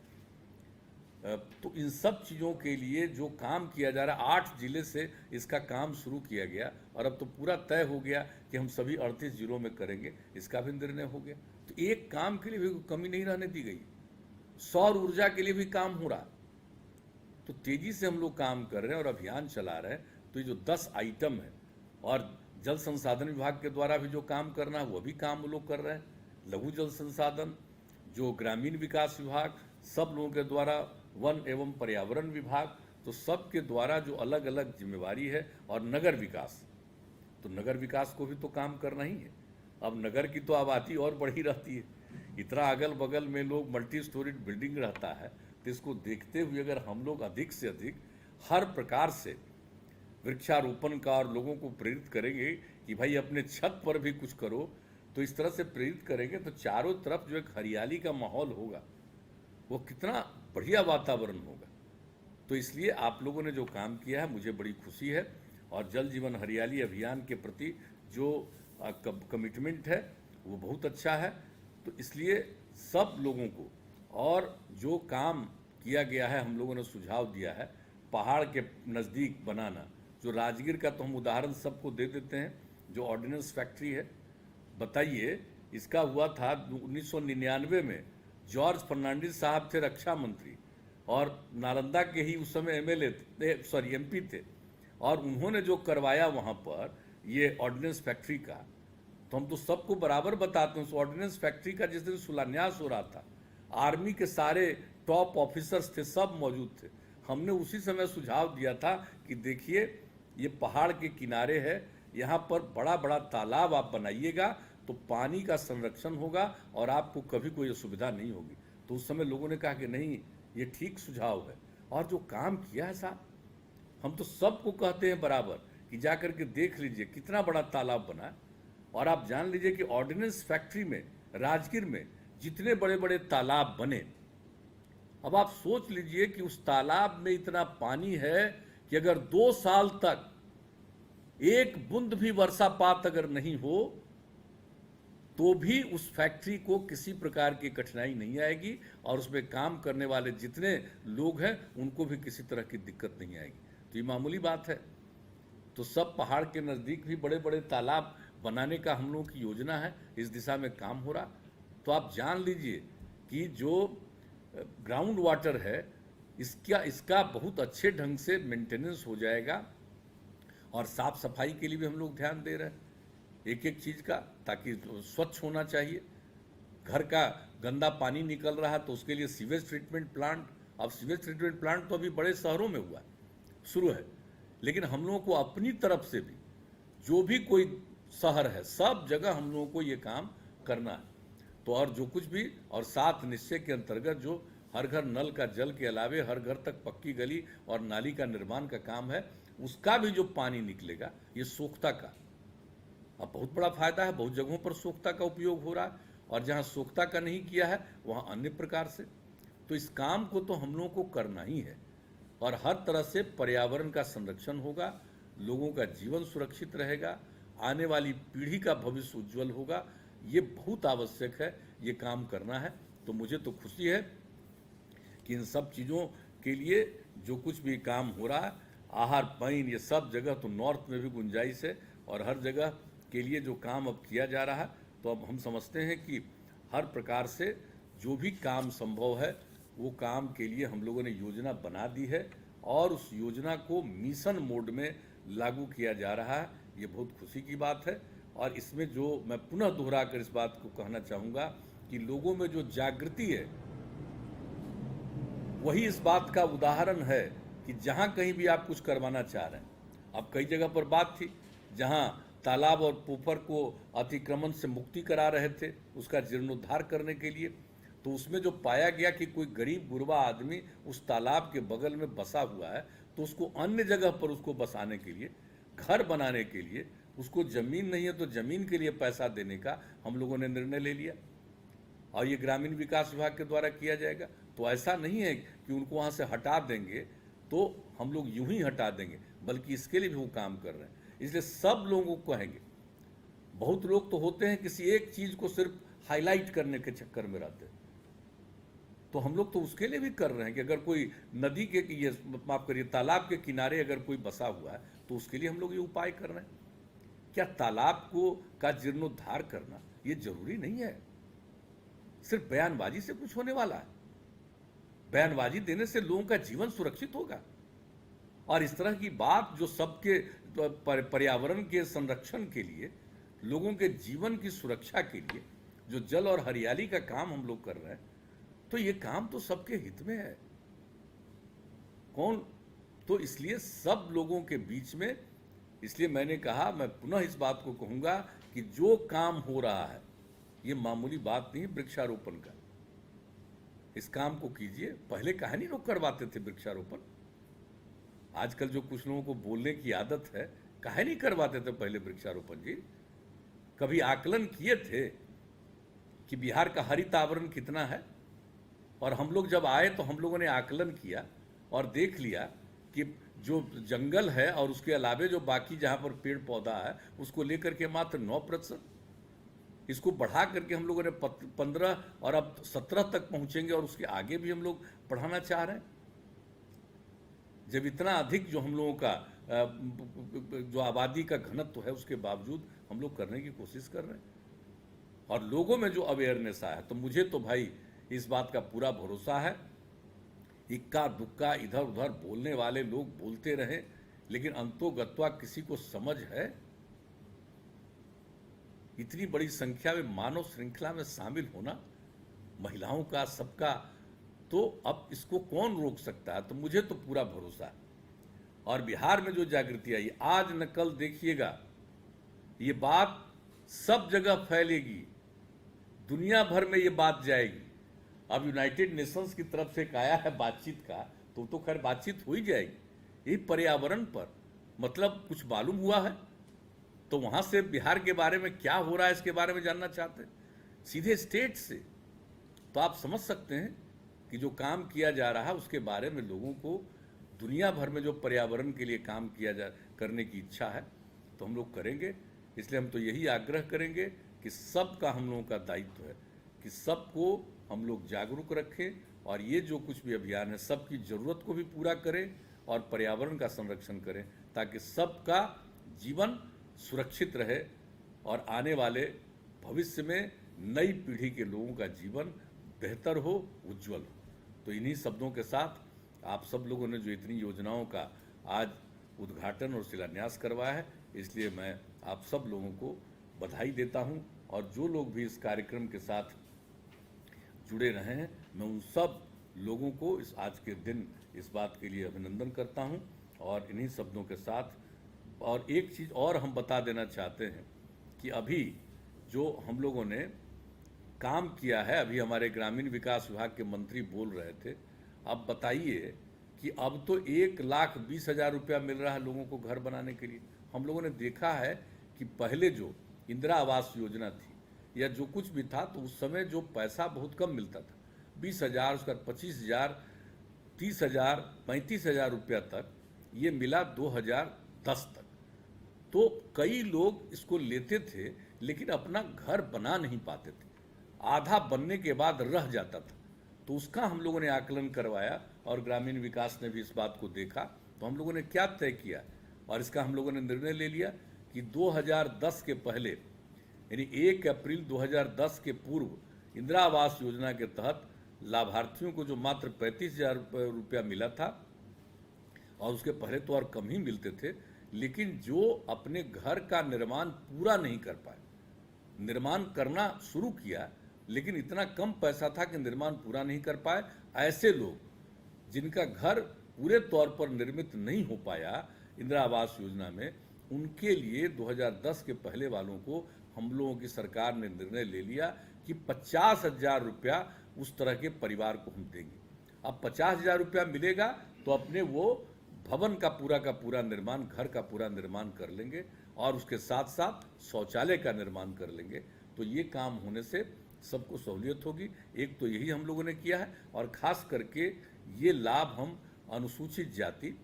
तो इन सब चीज़ों के लिए जो काम किया जा रहा है, 8 जिले से इसका काम शुरू किया गया और अब तो पूरा तय हो गया कि हम सभी 38 जिलों में करेंगे, इसका भी निर्णय हो गया। तो एक काम के लिए भी कमी नहीं रहने दी गई। सौर ऊर्जा के लिए भी काम हो रहा, तो तेजी से हम लोग काम कर रहे हैं और अभियान चला रहे हैं। तो ये जो 10 आइटम है, और जल संसाधन विभाग के द्वारा भी जो काम करना है वो भी काम वो लोग कर रहे हैं। लघु जल संसाधन, जो ग्रामीण विकास विभाग, सब लोगों के द्वारा, वन एवं पर्यावरण विभाग, तो सब के द्वारा जो अलग अलग जिम्मेवारी है, और नगर विकास, तो नगर विकास को भी तो काम करना ही है। अब नगर की तो आबादी और बढ़ी रहती है, इतना अगल बगल में लोग मल्टी स्टोरीड बिल्डिंग रहता है, तो इसको देखते हुए अगर हम लोग अधिक से अधिक हर प्रकार से वृक्षारोपण का और लोगों को प्रेरित करेंगे कि भाई अपने छत पर भी कुछ करो, तो इस तरह से प्रेरित करेंगे तो चारों तरफ जो एक हरियाली का माहौल होगा वो कितना बढ़िया वातावरण होगा। तो इसलिए आप लोगों ने जो काम किया है मुझे बड़ी खुशी है, और जल जीवन हरियाली अभियान के प्रति जो कमिटमेंट है वो बहुत अच्छा है। तो इसलिए सब लोगों को, और जो काम किया गया है, हम लोगों ने सुझाव दिया है पहाड़ के नज़दीक बनाना, जो राजगीर का तो हम उदाहरण सबको दे देते हैं, जो ऑर्डिनेंस फैक्ट्री है। बताइए, इसका हुआ था 1999 में, जॉर्ज फर्नांडिस साहब थे रक्षा मंत्री, और नालंदा के ही उस समय एमएलए थे, सॉरी एमपी थे, और उन्होंने जो करवाया वहाँ पर ये ऑर्डिनेंस फैक्ट्री का, तो हम तो सबको बराबर बताते हैं। उस ऑर्डिनेंस फैक्ट्री का जिस दिन शिलान्यास हो रहा था, आर्मी के सारे टॉप ऑफिसर्स थे, सब मौजूद थे। हमने उसी समय सुझाव दिया था कि देखिए ये पहाड़ के किनारे है, यहाँ पर बड़ा बड़ा तालाब आप बनाइएगा तो पानी का संरक्षण होगा और आपको कभी कोई असुविधा नहीं होगी। तो उस समय लोगों ने कहा कि नहीं, ये ठीक सुझाव है। और जो काम किया है साहब, हम तो सबको कहते हैं बराबर कि जा करके देख लीजिए कितना बड़ा तालाब बना है। और आप जान लीजिए कि ऑर्डिनेंस फैक्ट्री में, राजगीर में जितने बड़े बड़े तालाब बने, अब आप सोच लीजिए कि उस तालाब में इतना पानी है कि अगर 2 साल तक एक बूंद भी वर्षापात अगर नहीं हो तो भी उस फैक्ट्री को किसी प्रकार की कठिनाई नहीं आएगी, और उसमें काम करने वाले जितने लोग हैं उनको भी किसी तरह की दिक्कत नहीं आएगी। तो ये मामूली बात है। तो सब पहाड़ के नज़दीक भी बड़े बड़े तालाब बनाने का हम लोगों की योजना है, इस दिशा में काम हो रहा। तो आप जान लीजिए कि जो ग्राउंड वाटर है इसका बहुत अच्छे ढंग से मेंटेनेंस हो जाएगा, और साफ सफाई के लिए भी हम लोग ध्यान दे रहे हैं एक एक चीज़ का, ताकि स्वच्छ होना चाहिए। घर का गंदा पानी निकल रहा है तो उसके लिए सीवेज ट्रीटमेंट प्लांट, अब सीवेज ट्रीटमेंट प्लांट तो अभी बड़े शहरों में हुआ शुरू है, लेकिन हम लोगों को अपनी तरफ से भी जो भी कोई शहर है सब जगह हम लोगों को ये काम करना है। तो और जो कुछ भी, और 7 निश्चय के अंतर्गत जो हर घर नल का जल के अलावे हर घर तक पक्की गली और नाली का निर्माण का काम है, उसका भी जो पानी निकलेगा ये सोख्ता का अब बहुत बड़ा फायदा है। बहुत जगहों पर सोख्ता का उपयोग हो रहा है, और जहाँ सोख्ता का नहीं किया है वहाँ अन्य प्रकार से। तो इस काम को तो हम लोगों को करना ही है, और हर तरह से पर्यावरण का संरक्षण होगा, लोगों का जीवन सुरक्षित रहेगा, आने वाली पीढ़ी का भविष्य उज्जवल होगा। ये बहुत आवश्यक है, ये काम करना है। तो मुझे तो खुशी है कि इन सब चीज़ों के लिए जो कुछ भी काम हो रहा है, आहार पाइन, ये सब जगह तो नॉर्थ में भी गुंजाइश है, और हर जगह के लिए जो काम अब किया जा रहा है, तो अब हम समझते हैं कि हर प्रकार से जो भी काम संभव है वो काम के लिए हम लोगों ने योजना बना दी है, और उस योजना को मिशन मोड में लागू किया जा रहा है। ये बहुत खुशी की बात है। और इसमें जो मैं पुनः दोहरा कर इस बात को कहना चाहूँगा कि लोगों में जो जागृति है वही इस बात का उदाहरण है कि जहाँ कहीं भी आप कुछ करवाना चाह रहे हैं, अब कई जगह पर बात थी जहाँ तालाब और पोखर को अतिक्रमण से मुक्ति करा रहे थे उसका जीर्णोद्धार करने के लिए, तो उसमें जो पाया गया कि कोई गरीब गुरबा आदमी उस तालाब के बगल में बसा हुआ है, तो उसको अन्य जगह पर उसको बसाने के लिए, घर बनाने के लिए, उसको ज़मीन नहीं है तो ज़मीन के लिए पैसा देने का हम लोगों ने निर्णय ले लिया, और ये ग्रामीण विकास विभाग के द्वारा किया जाएगा। तो ऐसा नहीं है कि उनको वहाँ से हटा देंगे तो हम लोग यूं ही हटा देंगे, बल्कि इसके लिए भी वो काम कर रहे हैं। इसलिए सब लोगों को कहेंगे, बहुत लोग तो होते हैं किसी एक चीज़ को सिर्फ हाईलाइट करने के चक्कर में रहते हैं, तो हम लोग तो उसके लिए भी कर रहे हैं कि अगर कोई नदी के, ये माफ करिए, तालाब के किनारे अगर कोई बसा हुआ है तो उसके लिए हम लोग ये उपाय कर रहे हैं। क्या तालाब को का जीर्णोद्धार करना ये जरूरी नहीं है? सिर्फ बयानबाजी से कुछ होने वाला है? बयानबाजी देने से लोगों का जीवन सुरक्षित होगा? और इस तरह की बात जो सबके पर्यावरण के संरक्षण के लिए, लोगों के जीवन की सुरक्षा के लिए जो जल और हरियाली का काम हम लोग कर रहे हैं, तो ये काम तो सबके हित में है। कौन तो इसलिए सब लोगों के बीच में, इसलिए मैंने कहा, मैं पुनः इस बात को कहूंगा कि जो काम हो रहा है ये मामूली बात नहीं वृक्षारोपण का। इस काम को कीजिए। पहले काहे नहीं लोग करवाते थे वृक्षारोपण? आजकल जो कुछ लोगों को बोलने की आदत है, काहे नहीं करवाते थे पहले वृक्षारोपण जी? कभी आकलन किए थे कि बिहार का हरित आवरण कितना है? और हम लोग जब आए तो हम लोगों ने आकलन किया और देख लिया कि जो जंगल है और उसके अलावे जो बाकी जहां पर पेड़ पौधा है उसको लेकर के मात्र 9%, इसको बढ़ा करके हम लोगों ने 15 और अब 17 तक पहुंचेंगे और उसके आगे भी हम लोग बढ़ाना चाह रहे हैं। जब इतना अधिक जो हम लोगों का जो आबादी का घनत्व है उसके बावजूद हम लोग करने की कोशिश कर रहे हैं और लोगों में जो अवेयरनेस आया, तो मुझे तो भाई इस बात का पूरा भरोसा है। इक्का दुक्का इधर उधर बोलने वाले लोग बोलते रहे, लेकिन अंतोगत्वा किसी को समझ है? इतनी बड़ी संख्या में मानव श्रृंखला में शामिल होना, महिलाओं का, सबका, तो अब इसको कौन रोक सकता है? तो मुझे तो पूरा भरोसा है। और बिहार में जो जागृति आई, आज न कल देखिएगा, ये बात सब जगह फैलेगी, दुनिया भर में ये बात जाएगी। अब यूनाइटेड नेशंस की तरफ से एक आया है बातचीत का, तो खैर बातचीत हो ही जाएगी। ये पर्यावरण पर मतलब कुछ मालूम हुआ है, तो वहां से बिहार के बारे में क्या हो रहा है इसके बारे में जानना चाहते हैं, सीधे स्टेट से। तो आप समझ सकते हैं कि जो काम किया जा रहा है उसके बारे में लोगों को दुनिया भर में जो पर्यावरण के लिए काम करने की इच्छा है, तो हम लोग करेंगे। इसलिए हम तो यही आग्रह करेंगे कि सबका हम लोगों का दायित्व है कि सबको हम लोग जागरूक रखें और ये जो कुछ भी अभियान है सबकी ज़रूरत को भी पूरा करें और पर्यावरण का संरक्षण करें, ताकि सबका जीवन सुरक्षित रहे और आने वाले भविष्य में नई पीढ़ी के लोगों का जीवन बेहतर हो, उज्जवल हो। तो इन्हीं शब्दों के साथ आप सब लोगों ने जो इतनी योजनाओं का आज उद्घाटन और शिलान्यास करवाया है, इसलिए मैं आप सब लोगों को बधाई देता हूं। और जो लोग भी इस कार्यक्रम के साथ जुड़े रहे हैं, मैं उन सब लोगों को इस आज के दिन इस बात के लिए अभिनंदन करता हूं। और इन्हीं शब्दों के साथ और एक चीज़ और हम बता देना चाहते हैं कि अभी जो हम लोगों ने काम किया है, अभी हमारे ग्रामीण विकास विभाग के मंत्री बोल रहे थे, अब बताइए कि अब तो 1,20,000 रुपया मिल रहा है लोगों को घर बनाने के लिए। हम लोगों ने देखा है कि पहले जो इंदिरा आवास योजना थी या जो कुछ भी था, तो उस समय जो पैसा बहुत कम मिलता था, 20,000, उसका 25,000, 30,000, 35,000 रुपया तक, ये मिला 2010 तक। तो कई लोग इसको लेते थे लेकिन अपना घर बना नहीं पाते थे, आधा बनने के बाद रह जाता था। तो उसका हम लोगों ने आकलन करवाया और ग्रामीण विकास ने भी इस बात को देखा। तो हम लोगों ने क्या तय किया और इसका हम लोगों ने निर्णय ले लिया कि 2010 के पहले, यानी 1 अप्रैल 2010 के पूर्व इंदिरा आवास योजना के तहत लाभार्थियों को जो मात्र 35,000 रुपया मिला था, और उसके पहले तो और कम ही मिलते थे, लेकिन जो अपने घर का निर्माण पूरा नहीं कर पाए, निर्माण करना शुरू किया लेकिन इतना कम पैसा था कि निर्माण पूरा नहीं कर पाए, ऐसे लोग जिनका घर पूरे तौर पर निर्मित नहीं हो पाया इंदिरा आवास योजना में, उनके लिए 2010 के पहले वालों को हम लोगों की सरकार ने निर्णय ले लिया कि 50,000 रुपया उस तरह के परिवार को हम देंगे। अब 50,000 रुपया मिलेगा तो अपने वो भवन का पूरा निर्माण, घर का पूरा निर्माण कर लेंगे और उसके साथ साथ शौचालय का निर्माण कर लेंगे। तो ये काम होने से सबको सहूलियत होगी। एक तो यही हम लोगों ने किया है, और खास करके ये लाभ हम अनुसूचित जाति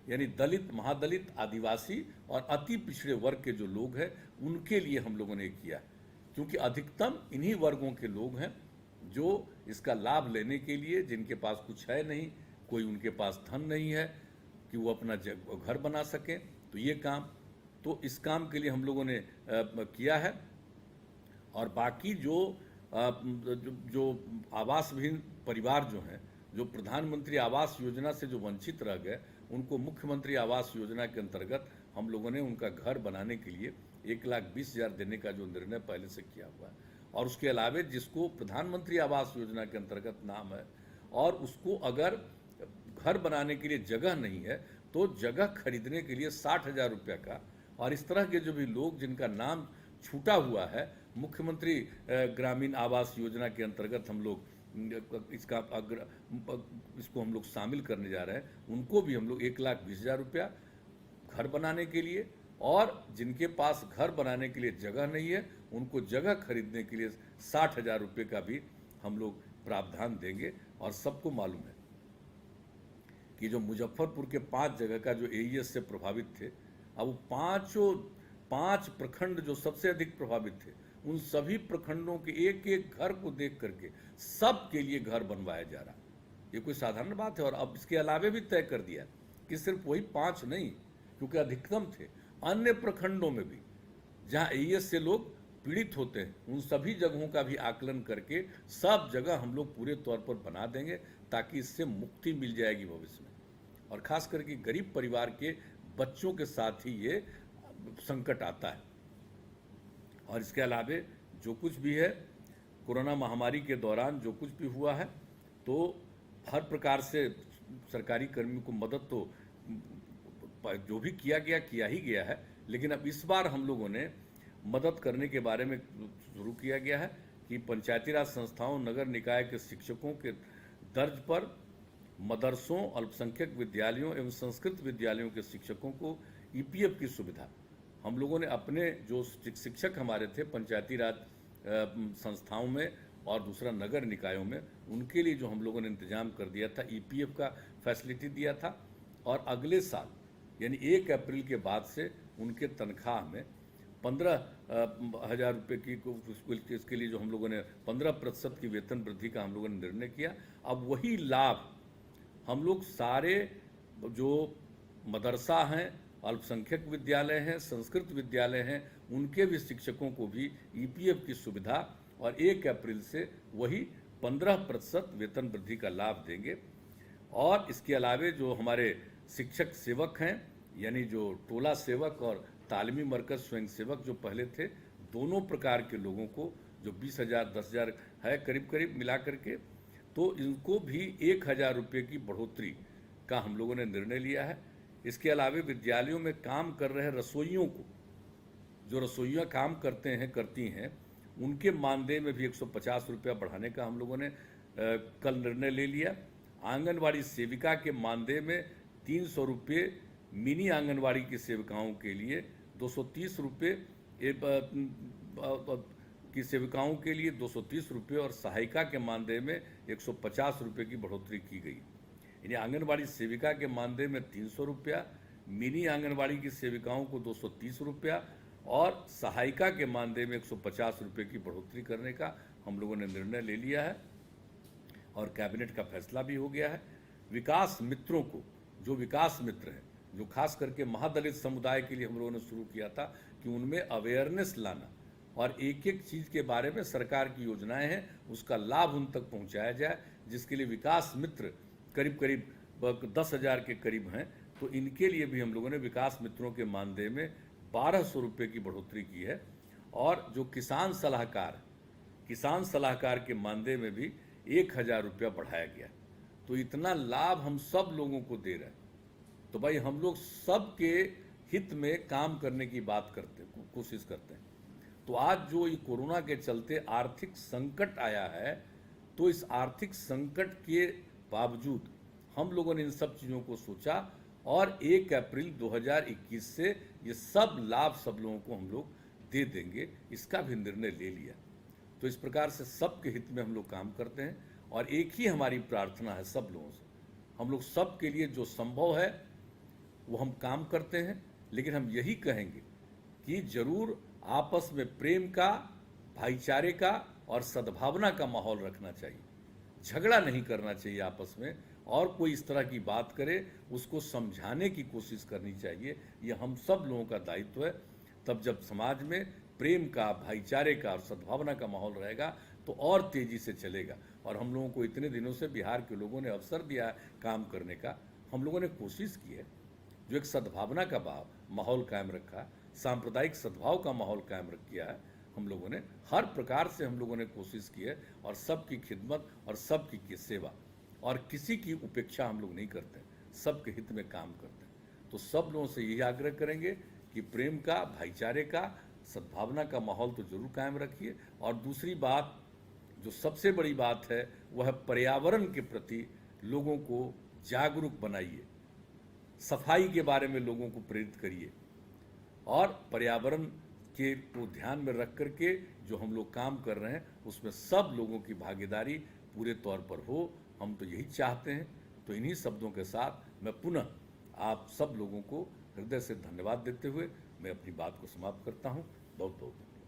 यानी दलित, महादलित, आदिवासी और अति पिछड़े वर्ग के जो लोग हैं उनके लिए हम लोगों ने किया, क्योंकि अधिकतम इन्हीं वर्गों के लोग हैं जो इसका लाभ लेने के लिए, जिनके पास कुछ है नहीं, कोई उनके पास धन नहीं है कि वो अपना घर बना सकें, तो ये काम, तो इस काम के लिए हम लोगों ने किया है। और बाकी जो आवासविहीन परिवार जो हैं, जो प्रधानमंत्री आवास योजना से जो वंचित रह गए, उनको मुख्यमंत्री आवास योजना के अंतर्गत हम लोगों ने उनका घर बनाने के लिए 1,20,000 देने का जो निर्णय पहले से किया हुआ है। और उसके अलावे जिसको प्रधानमंत्री आवास योजना के अंतर्गत नाम है और उसको अगर घर बनाने के लिए जगह नहीं है, तो जगह खरीदने के लिए 60,000 रुपये का, और इस तरह के जो भी लोग जिनका नाम छूटा हुआ है मुख्यमंत्री ग्रामीण आवास योजना के अंतर्गत, हम लोग इसको हम लोग शामिल करने जा रहे हैं, उनको भी हम लोग 1,20,000 रुपया घर बनाने के लिए, और जिनके पास घर बनाने के लिए जगह नहीं है उनको जगह खरीदने के लिए 60,000 रुपये का भी हम लोग प्रावधान देंगे। और सबको मालूम है कि जो मुजफ्फरपुर के 5 जगह का जो एईएस से प्रभावित थे, अब वो 5 प्रखंड जो सबसे अधिक प्रभावित थे, उन सभी प्रखंडों के एक एक घर को देख करके सब के लिए घर बनवाया जा रहा। ये कोई साधारण बात है। और अब इसके अलावे भी तय कर दिया कि सिर्फ वही 5 नहीं, क्योंकि अधिकतम थे, अन्य प्रखंडों में भी जहां एईएस से लोग पीड़ित होते हैं, उन सभी जगहों का भी आकलन करके सब जगह हम लोग पूरे तौर पर बना देंगे, ताकि इससे मुक्ति मिल जाएगी भविष्य में। और खास करके गरीब परिवार के बच्चों के साथ ही ये संकट आता है। और इसके अलावे जो कुछ भी है, कोरोना महामारी के दौरान जो कुछ भी हुआ है, तो हर प्रकार से सरकारी कर्मियों को मदद तो जो भी किया ही गया है, लेकिन अब इस बार हम लोगों ने मदद करने के बारे में शुरू किया गया है कि पंचायती राज संस्थाओं, नगर निकाय के शिक्षकों के दर्ज पर मदरसों, अल्पसंख्यक विद्यालयों एवं संस्कृत विद्यालयों के शिक्षकों को ईपीएफ की सुविधा हम लोगों ने अपने जो शिक्षक हमारे थे पंचायती राज संस्थाओं में और दूसरा नगर निकायों में, उनके लिए जो हम लोगों ने इंतजाम कर दिया था, ईपीएफ का फैसिलिटी दिया था। और अगले साल यानी 1 अप्रैल के बाद से उनके तनख्वाह में 15,000 रुपये की, इसके लिए जो हम लोगों ने 15% की वेतन वृद्धि का हम लोगों ने निर्णय किया। अब वही लाभ हम लोग सारे जो मदरसा हैं, अल्पसंख्यक विद्यालय हैं, संस्कृत विद्यालय हैं, उनके भी शिक्षकों को भी ईपीएफ की सुविधा और 1 अप्रैल से वही 15% वेतन वृद्धि का लाभ देंगे। और इसके अलावे जो हमारे शिक्षक सेवक हैं, यानी जो टोला सेवक और तालीमी मरकज स्वयं सेवक जो पहले थे, दोनों प्रकार के लोगों को जो 20,000 10,000 है करीब करीब मिला करके, तो इनको भी 1,000 रुपये की बढ़ोतरी का हम लोगों ने निर्णय लिया है। इसके अलावे विद्यालयों में काम कर रहे रसोइयों को, जो रसोइयाँ काम करती हैं, उनके मानदेय में भी 150 रुपया बढ़ाने का हम लोगों ने कल निर्णय ले लिया। आंगनवाड़ी सेविका के मानदेय में 300 रुपये, मिनी आंगनवाड़ी की सेविकाओं के लिए 230 रुपये, की सेविकाओं के लिए 230 रुपये और सहायिका के मानदेय में 150 रुपये की बढ़ोतरी की गई। यानी आंगनवाड़ी सेविका के मानदेय में 300 रुपया, मिनी आंगनवाड़ी की सेविकाओं को 230 रुपया और सहायिका के मानदेय में 150 रुपये की बढ़ोतरी करने का हम लोगों ने निर्णय ले लिया है और कैबिनेट का फैसला भी हो गया है। विकास मित्रों को, जो विकास मित्र हैं, जो खास करके महादलित समुदाय के लिए हम लोगों ने शुरू किया था कि उनमें अवेयरनेस लाना और एक एक चीज़ के बारे में सरकार की योजनाएं हैं उसका लाभ उन तक पहुंचाया जाए, जिसके लिए विकास मित्र करीब करीब 10,000 के करीब हैं। तो इनके लिए भी हम लोगों ने विकास मित्रों के मानदेय में 1,200 रुपये की बढ़ोतरी की है। और जो किसान सलाहकार के मानदेय में भी 1,000 रुपया बढ़ाया गया। तो इतना लाभ हम सब लोगों को दे रहे हैं। तो भाई हम लोग सबके हित में काम करने की कोशिश करते हैं। तो आज जो ये कोरोना के चलते आर्थिक संकट आया है, तो इस आर्थिक संकट के बावजूद हम लोगों ने इन सब चीज़ों को सोचा और 1 अप्रैल 2021 से ये सब लाभ सब लोगों को हम लोग दे देंगे, इसका भी निर्णय ले लिया। तो इस प्रकार से सबके हित में हम लोग काम करते हैं और एक ही हमारी प्रार्थना है सब लोगों से, हम लोग सबके लिए जो संभव है वो हम काम करते हैं। लेकिन हम यही कहेंगे कि जरूर आपस में प्रेम का भाईचारे का और सद्भावना का माहौल रखना चाहिए। झगड़ा नहीं करना चाहिए आपस में, और कोई इस तरह की बात करे उसको समझाने की कोशिश करनी चाहिए। ये हम सब लोगों का दायित्व है। तब जब समाज में प्रेम का, भाईचारे का और सद्भावना का माहौल रहेगा तो और तेज़ी से चलेगा। और हम लोगों को इतने दिनों से बिहार के लोगों ने अवसर दिया है काम करने का, हम लोगों ने कोशिश की है, जो एक सद्भावना का माहौल कायम रखा, सांप्रदायिक सद्भाव का माहौल कायम किया है। हम लोगों ने हर प्रकार से हम लोगों ने कोशिश की है, और सबकी खिदमत और सबकी सेवा और किसी की उपेक्षा हम लोग नहीं करते, सबके हित में काम करते हैं। तो सब लोगों से यही आग्रह करेंगे कि प्रेम का, भाईचारे का, सद्भावना का माहौल तो जरूर कायम रखिए। और दूसरी बात, जो सबसे बड़ी बात है, वह पर्यावरण के प्रति लोगों को जागरूक बनाइए, सफाई के बारे में लोगों को प्रेरित करिए, और पर्यावरण के को ध्यान में रख करके जो हम लोग काम कर रहे हैं उसमें सब लोगों की भागीदारी पूरे तौर पर हो, हम तो यही चाहते हैं। तो इन्हीं शब्दों के साथ मैं पुनः आप सब लोगों को हृदय से धन्यवाद देते हुए मैं अपनी बात को समाप्त करता हूँ। बहुत बहुत धन्यवाद।